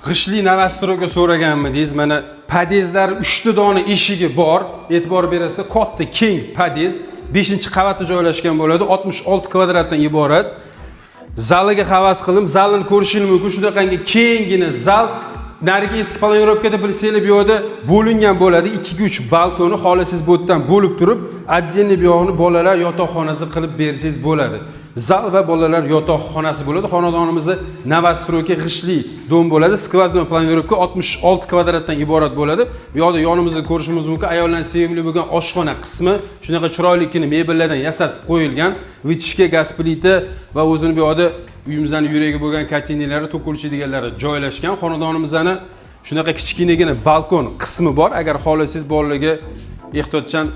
G'ishli novastroyga so'raganmidingiz? Mana podyezdlar 3 ta dona eshigi bor. E'tibor berasiz, katta, keng podyez, 5-qavatda joylashgan bo'ladi. 66 kvadratdan iborat. Zaliga havas qildim. Zalni ko'rishingiz mumkin. Shunaqangi kenggina zal. Narigi eski planirovkada bilsanglar, bu yerda bo'lingan bo'ladi. 2-3 balkoni xohlasangiz bu yerdan bo'lib turib, отдельный bu yoqni bolalar yotoqxonasi qilib bersangiz bo'ladi. Zal va bolalar yotoqxonasi bo'ladi. Xonadonimizda novastroyga g'ishli dom bo'ladi. Skvaznoy planirovka 66 kvadratdan iborat bo'ladi. Bu yerda yonimizda ko'rishimiz mumkin. Ayollarning sevimli bo'lgan oshxona qismi, shunaqa chiroylikini mebellardan yasatib qo'yilgan. Vitishka gaz plita va o'zini bu yerda uyimizning yuragi bo'lgan konteynerlari, to'kuvchi deganlari joylashgan. Xonadonimizning shunaqa kichkinagina balkon qismi bor. Agar xohlasangiz bolalarga ehtiyotchan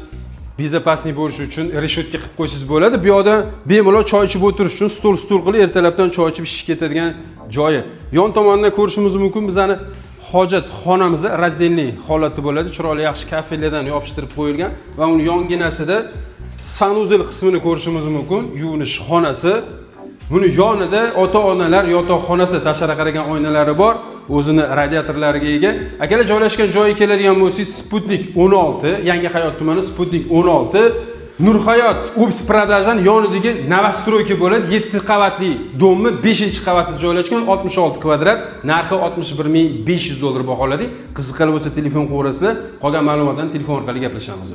bezopasniy bo'lishi uchun reshetka qilib qo'ysangiz bo'ladi. Bu yerda bemalol choy ichib o'tirish uchun stol qilib ertalabdan choy ichib ishga ketadigan joyi. Yon tomondan ko'rishimiz mumkin, bizning hojat xonamiz razdelniy holatda bo'ladi. Chiroyli yaxshi kafellardan yopishtirib qo'yilgan va uning yonginasida sanuzel qismini ko'rishimiz mumkin. Yuvinish xonasi. Buni yonida ota-onalar yotoqxonasi, tashqari qaragan oynalari bor, o'zini radiatorlariga ega. Akalar joylashgan joyi keladigan bo'lsangiz, Sputnik 16, Yangi Hayot tumani Sputnik 16, Nurhayot Ups Pradajdan yonidagi novastroyka bo'ladi. 7 qavatli domni 5-qavatda joylashgan, 66 kvadrat, narxi $61,500 baholadik. Qiziqqan bo'lsa telefon qo'yasizlar, qolgan ma'lumotlarni telefon orqali gaplashamiz.